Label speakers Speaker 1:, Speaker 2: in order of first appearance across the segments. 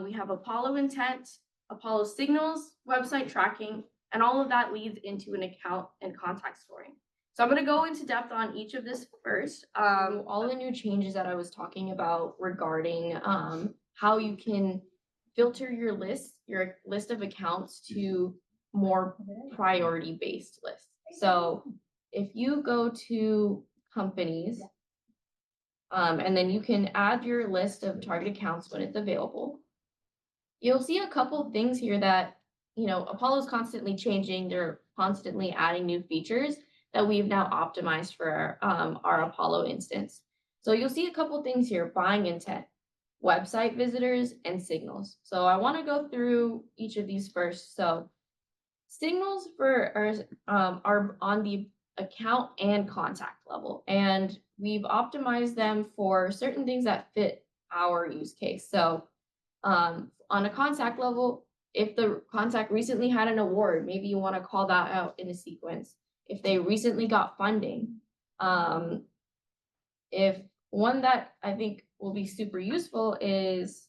Speaker 1: We have Apollo intent, Apollo signals, website tracking, and all of that leads into an account and contact scoring. So I'm going to go into depth on each of this first. All the new changes that I was talking about regarding how you can filter your list of accounts to more priority based lists. So if you go to companies, and then you can add your list of target accounts when it's available. You'll see a couple of things here that, Apollo's constantly changing. They're constantly adding new features that we've now optimized for our Apollo instance. So you'll see a couple of things here: buying intent, website visitors, and signals. So I want to go through each of these first. So signals are on the account and contact level, and we've optimized them for certain things that fit our use case. So on a contact level, if the contact recently had an award, maybe you want to call that out in a sequence. If they recently got funding, if one that I think will be super useful is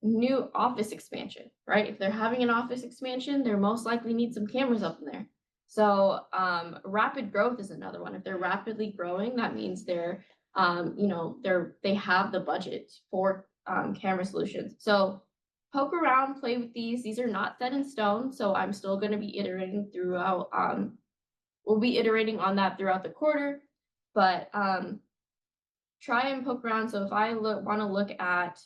Speaker 1: new office expansion, right? If they're having an office expansion, they're most likely need some cameras up in there. So rapid growth is another one. If they're rapidly growing, that means they have the budget for camera solutions. So poke around, play with these. These are not set in stone, so I'm still going to be iterating throughout. We'll be iterating on that throughout the quarter, but try and poke around. So if I want to look at,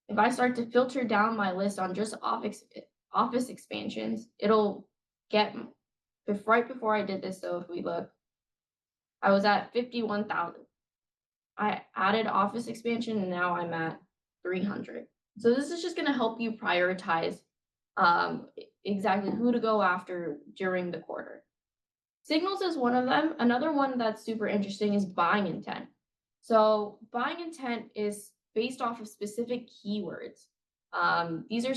Speaker 1: if I start to filter down my list on just office expansions, it'll get, right before I did this, so if we look, I was at 51,000. I added office expansion and now I'm at 300. So this is just going to help you prioritize exactly who to go after during the quarter. Signals is one of them. Another one that's super interesting is buying intent. So buying intent is based off of specific keywords. These are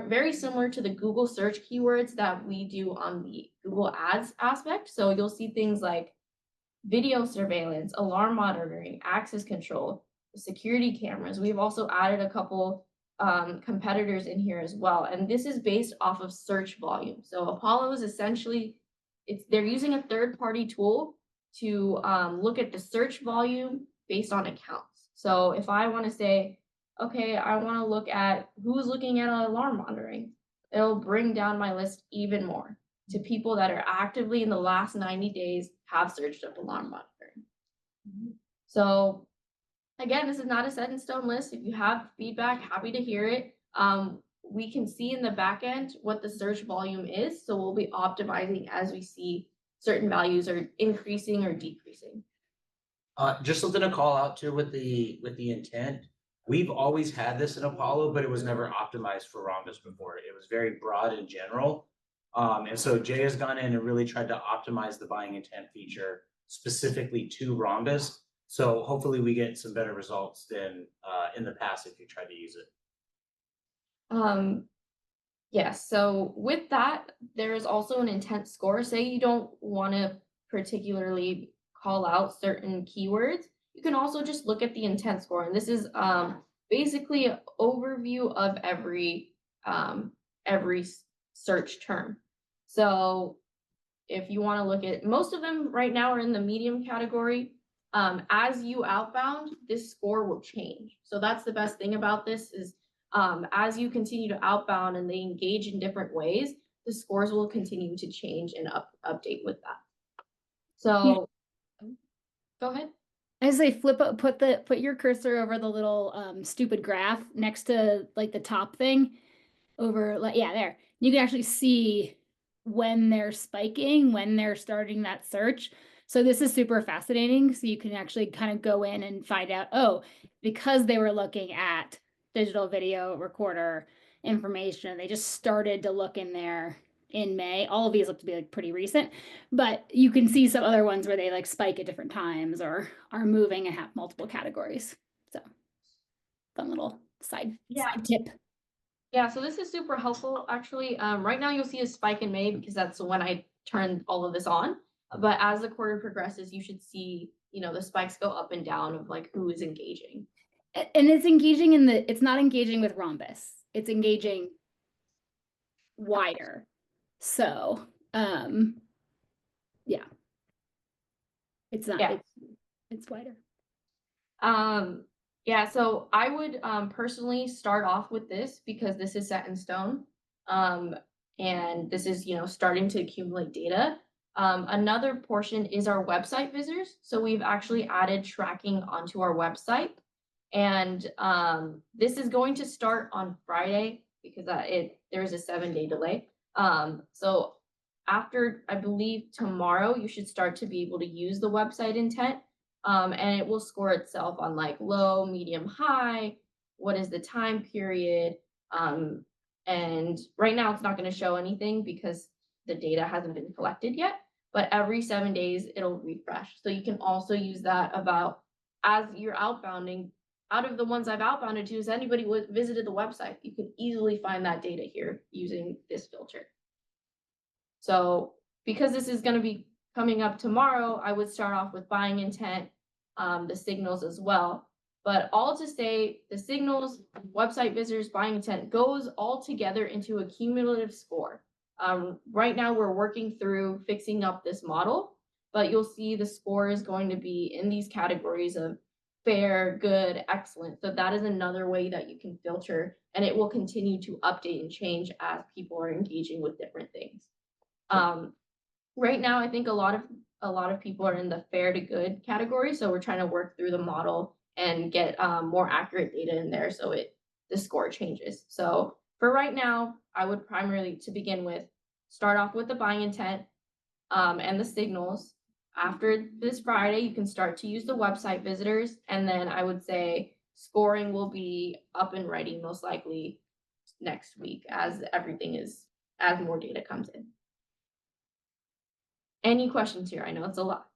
Speaker 1: very similar to the Google search keywords that we do on the Google Ads aspect. So you'll see things like video surveillance, alarm monitoring, access control, security cameras. We've also added a couple competitors in here as well. And this is based off of search volume. So Apollo is essentially, they're using a third-party tool to look at the search volume based on accounts. So if I want to say, okay, I want to look at who's looking at alarm monitoring, it'll bring down my list even more to people that are actively in the last 90 days have searched up alarm monitoring. So again, this is not a set in stone list. If you have feedback, happy to hear it. We can see in the back end what the search volume is. So we'll be optimizing as we see certain values are increasing or decreasing.
Speaker 2: Just something to call out too with the intent. We've always had this in Apollo, but it was never optimized for Rhombus before. It was very broad in general. And so Jay has gone in and really tried to optimize the buying intent feature specifically to Rhombus. So hopefully we get some better results than in the past if you tried to use it.
Speaker 1: Yes, so with that, there is also an intent score. Say you don't want to particularly call out certain keywords, you can also just look at the intent score. And this is basically an overview of every search term. So if you want to look at, most of them right now are in the medium category. As you outbound, this score will change. So that's the best thing about this is as you continue to outbound and they engage in different ways, the scores will continue to change and update with that. So go ahead.
Speaker 3: I say put your cursor over the little stupid graph next to like the top thing over, like, yeah, there. You can actually see when they're spiking, when they're starting that search. So this is super fascinating. So you can actually kind of go in and find out, oh, because they were looking at digital video recorder information, they just started to look in there in May. All of these look to be like pretty recent, but you can see some other ones where they like spike at different times or are moving and have multiple categories. So fun little side tip.
Speaker 1: Yeah, so this is super helpful actually. Right now you'll see a spike in May because that's when I turned all of this on. But as the quarter progresses, you should see you know, the spikes go up and down of like who is engaging.
Speaker 3: And it's engaging it's not engaging with Rhombus. It's engaging wider. So, yeah. It's not,
Speaker 1: Yeah.
Speaker 3: it's wider.
Speaker 1: Yeah, so I would personally start off with this because this is set in stone. And this is, you know, starting to accumulate data. Another portion is our website visitors. So we've actually added tracking onto our website. And this is going to start on Friday because there is a 7-day delay. So after, I believe tomorrow, you should start to be able to use the website intent. And it will score itself on like low, medium, high, what is the time period. And right now it's not going to show anything because the data hasn't been collected yet, but every 7 days it'll refresh. So you can also use that about as you're outbounding. Out of the ones I've outbounded to, is anybody visited the website, you can easily find that data here using this filter. So because this is going to be coming up tomorrow, I would start off with buying intent, the signals as well. But all to say, the signals, website visitors, buying intent goes all together into a cumulative score. Right now we're working through fixing up this model, but you'll see the score is going to be in these categories of fair, good, excellent. So that is another way that you can filter, and it will continue to update and change as people are engaging with different things. Right now, I think a lot of people are in the fair to good category, so we're trying to work through the model and get more accurate data in there so the score changes. So for right now, I would primarily, to begin with, start off with the buying intent and the signals. After this Friday, you can start to use the website visitors, and then I would say scoring will be up and ready most likely next week as more data comes in. Any questions here? I know it's a lot.